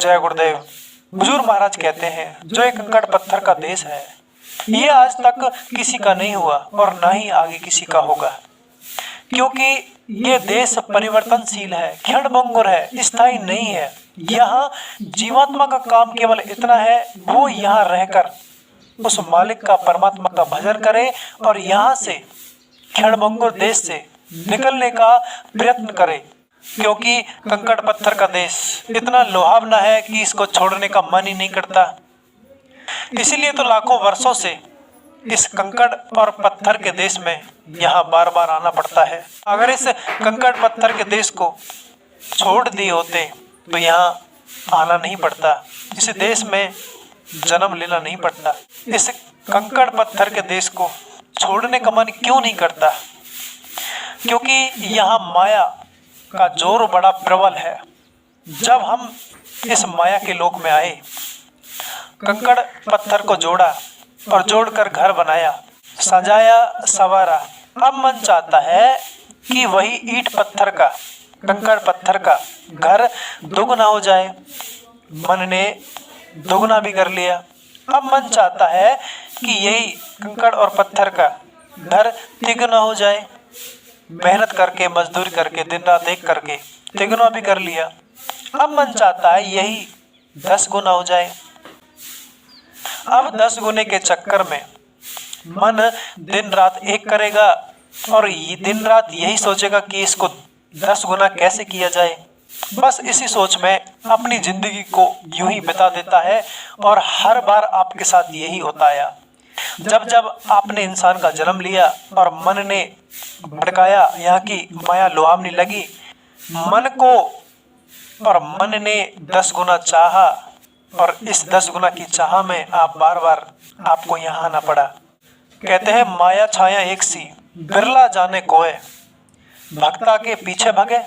जय गुरुदेव। बुजुर्ग महाराज कहते हैं, जो एक कंकड़ पत्थर का देश है, ये आज तक किसी का नहीं हुआ और ना ही आगे किसी का होगा, क्योंकि ये देश परिवर्तनशील है, क्षणभंगुर है, स्थायी नहीं है। यहाँ जीवात्मा का काम केवल इतना है, वो यहाँ रहकर उस मालिक का, परमात्मा का भजन करे और यहाँ से, क्षणभंगुर देश से निकलने का प्रयत्न करे, क्योंकि कंकड़ पत्थर का देश इतना लुभावना है कि इसको छोड़ने का मन ही नहीं करता। इसीलिए तो लाखों वर्षों से इस कंकड़ और पत्थर के देश में यहाँ बार बार आना पड़ता है। अगर इस कंकड़ पत्थर के देश को छोड़ दिए होते तो यहाँ आना नहीं पड़ता, इस देश में जन्म लेना नहीं पड़ता। इस कंकड़ पत्थर के देश को छोड़ने का मन क्यों नहीं करता? क्योंकि यहाँ माया का जोर बड़ा प्रबल है। जब हम इस माया के लोक में आए, कंकड़ पत्थर को जोड़ा और जोड़कर घर बनाया, सजाया, संवारा। अब मन चाहता है कि वही ईंट पत्थर का, कंकड़ पत्थर का घर दोगुना हो जाए। मन ने दोगुना भी कर लिया। अब मन चाहता है कि यही कंकड़ और पत्थर का घर तिगुना हो जाए। मेहनत करके, मजदूरी करके, दिन रात एक करके तिगुना भी कर लिया। अब मन चाहता है यही 10 गुना हो जाए। अब 10 गुने के चक्कर में मन दिन रात एक करेगा और दिन रात यही सोचेगा कि इसको 10 गुना कैसे किया जाए। बस इसी सोच में अपनी जिंदगी को यूं ही बिता देता है और हर बार आपके साथ यही होता है। जब जब आपने इंसान का जन्म लिया और मन ने भड़काया, यहाँ की माया लुभावनी लगी मन को और मन ने 10 गुना चाहा और इस 10 गुना की चाह में आप बार बार आपको यहाँ आना पड़ा। कहते हैं माया छाया एक सी, बिरला जाने कोय, भक्ता के पीछे भगे,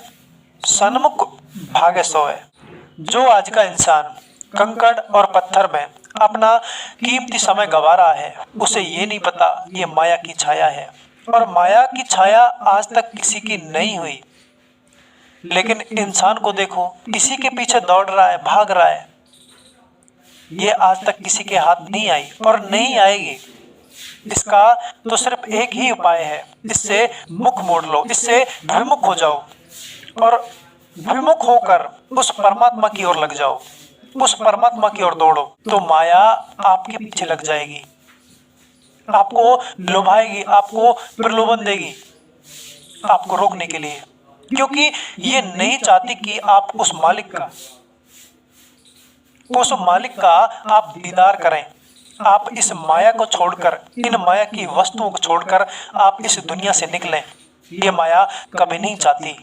सन्मुख भागे सोए। जो आज का इंसान कंकड़ और पत्थर में अपना कीमती समय गंवा रहा है, उसे ये नहीं पता ये माया की छाया है और माया की छाया आज तक किसी की नहीं हुई। लेकिन इंसान को देखो, किसी के पीछे दौड़ रहा है, भाग रहा है। ये आज तक किसी के हाथ नहीं आई और नहीं आएगी। इसका तो सिर्फ एक ही उपाय है, इससे मुख मोड़ लो, इससे विमुख हो जाओ और विमुख होकर उस परमात्मा की ओर लग जाओ, उस परमात्मा की ओर दौड़ो। तो माया आपके पीछे लग जाएगी, आपको लुभाएगी, आपको प्रलोभन देगी आपको रोकने के लिए, क्योंकि ये नहीं चाहती कि आप उस मालिक का आप दीदार करें। आप इस माया को छोड़कर, इन माया की वस्तुओं को छोड़कर आप इस दुनिया से निकलें। ये माया कभी नहीं चाहती।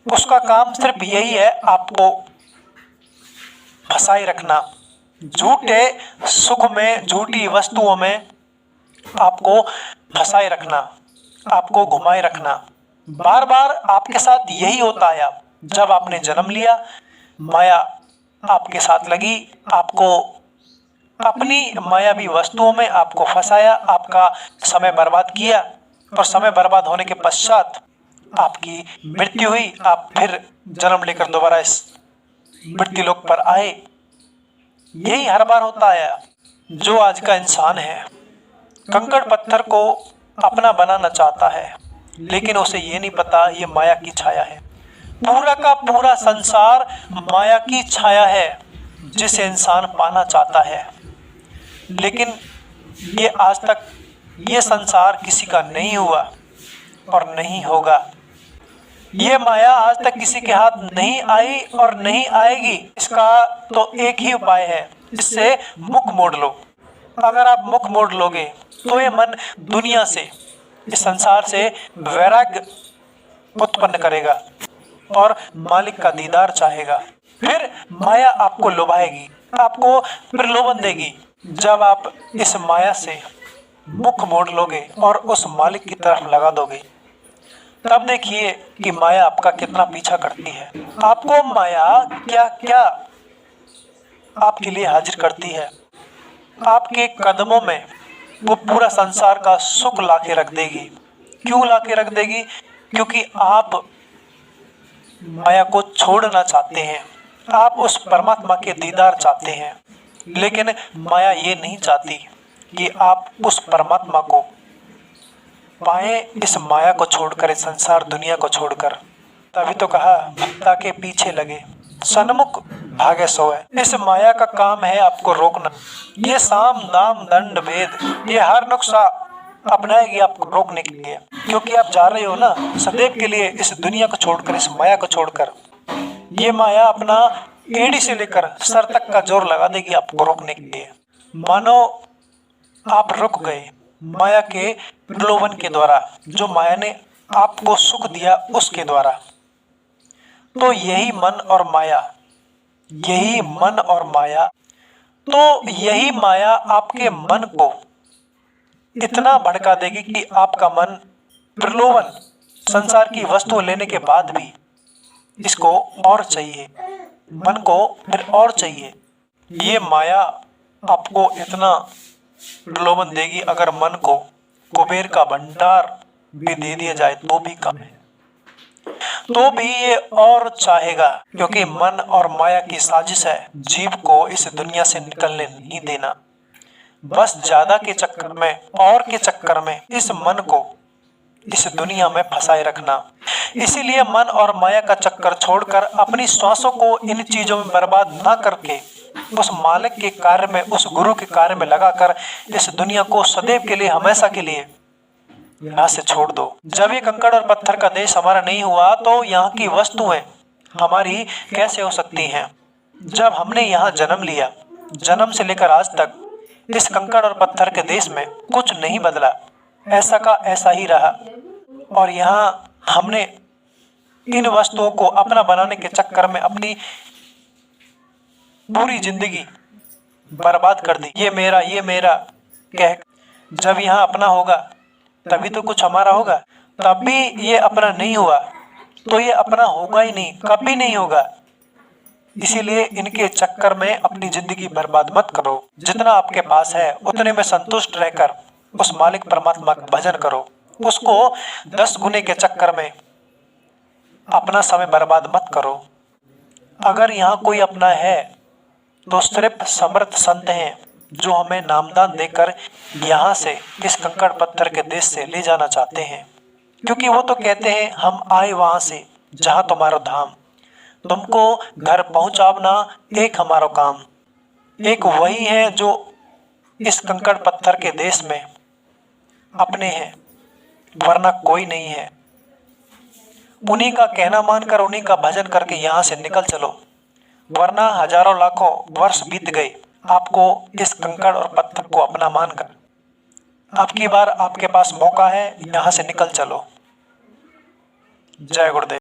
उसका काम सिर्फ यही है, आपको फंसाए रखना, झूठे सुख में, झूठी वस्तुओं में आपको फंसाए रखना, आपको घुमाए रखना। बार बार आपके साथ यही होता है। जब आपने जन्म लिया, माया आपके साथ लगी, आपको अपनी मायावी वस्तुओं में आपको फंसाया, आपका समय बर्बाद किया और समय बर्बाद होने के पश्चात आपकी मृत्यु हुई। आप फिर जन्म लेकर दोबारा इस मृत्यु लोक पर आए। यही हर बार होता है। जो आज का इंसान है, कंकड़ पत्थर को अपना बनाना चाहता है, लेकिन उसे ये नहीं पता ये माया की छाया है। पूरा का पूरा संसार माया की छाया है, जिसे इंसान पाना चाहता है। लेकिन ये आज तक ये संसार किसी का नहीं हुआ और नहीं होगा। ये माया आज तक किसी के हाथ नहीं आई और नहीं आएगी। इसका तो एक ही उपाय है, इससे मुख मोड़ लो। अगर आप मुख मोड़ लोगे तो ये मन दुनिया से, इस संसार से वैराग्य उत्पन्न करेगा और मालिक का दीदार चाहेगा। फिर माया आपको लुभाएगी, आपको प्रलोभन देगी। जब आप इस माया से मुख मोड़ लोगे और उस मालिक की तरफ लगा दोगे, तब देखिए कि माया आपका कितना पीछा करती है। आपको माया क्या क्या आपके लिए हाजिर करती है। आपके कदमों में वो पूरा संसार का सुख लाके रख देगी। क्यों लाके रख देगी? क्योंकि आप माया को छोड़ना चाहते हैं, आप उस परमात्मा के दीदार चाहते हैं, लेकिन माया ये नहीं चाहती कि आप उस परमात्मा को पाए। इस माया को छोड़कर, इस संसार दुनिया को छोड़कर, तभी तो कहा भक्ता के पीछे लगे सन्मुख भागे सोए। इस माया का काम है आपको रोकना। ये साम दाम दंड भेद, ये हर नुक्सा अपनाएगी आपको रोकने के लिए, क्योंकि आप जा रहे हो ना सदैव के लिए इस दुनिया को छोड़कर, इस माया को छोड़कर। ये माया अपना एड़ी से लेकर सर तक का जोर लगा देगी आपको रोकने के लिए। मानो आप रुक गए माया के प्रलोभन के द्वारा, जो माया ने आपको सुख दिया उसके द्वारा। तो यही मन और माया, यही मन और माया, तो यही माया आपके मन को इतना भड़का देगी कि आपका मन प्रलोभन, संसार की वस्तु लेने के बाद भी इसको और चाहिए, मन को फिर और चाहिए। ये माया आपको इतना प्रलोभन देगी, अगर मन को कुबेर का भंडार भी दे दिया जाए तो भी कम है, तो भी ये और चाहेगा, क्योंकि मन और माया की साजिश है जीव को इस दुनिया से निकलने नहीं देना। बस ज्यादा के चक्कर में और के चक्कर में इस मन को इस दुनिया में फंसाए रखना। इसीलिए मन और माया का चक्कर छोड़कर अपनी श्वासों को इन चीजों में बर्बाद ना करके उस मालिक के कार्य में, उस गुरु के कार्य में लगाकर इस दुनिया को सदैव के लिए, हमेशा के लिए यहाँ से छोड़ दो। जब ये कंकड़ और पत्थर का देश हमारा नहीं हुआ तो यहाँ की वस्तुएं हमारी कैसे हो सकती हैं? जब हमने यहाँ जन्म लिया, जन्म से लेकर आज तक इस कंकड़ और पत्थर के देश में कुछ नहीं बदला, ऐसा का ऐसा ही रहा। और यहाँ हमने इन वस्तुओं को अपना बनाने के चक्कर में अपनी पूरी जिंदगी बर्बाद कर दी। ये मेरा कह, जब यहाँ अपना होगा तभी तो कुछ हमारा होगा। तब भी ये अपना नहीं हुआ तो ये अपना होगा ही नहीं, कभी नहीं होगा। इसीलिए इनके चक्कर में अपनी जिंदगी बर्बाद मत करो। जितना आपके पास है उतने में संतुष्ट रहकर उस मालिक परमात्मा का भजन करो। उसको 10 गुने के चक्कर में अपना समय बर्बाद मत करो। अगर यहाँ कोई अपना है तो सिर्फ समर्थ संत हैं जो हमें नामदान देकर यहाँ से, इस कंकड़ पत्थर के देश से ले जाना चाहते हैं। क्योंकि वो तो कहते हैं हम आए वहां से जहां तुम्हारा धाम, तुमको घर पहुंचाना एक हमारा काम। एक वही है जो इस कंकड़ पत्थर के देश में अपने हैं, वरना कोई नहीं है। उन्हीं का कहना मानकर, उन्हीं का भजन करके यहाँ से निकल चलो, वरना हजारों लाखों वर्ष बीत गए आपको इस कंकड़ और पत्थर को अपना मानकर। अब की बार आपके पास मौका है, यहाँ से निकल चलो। जय गुरुदेव।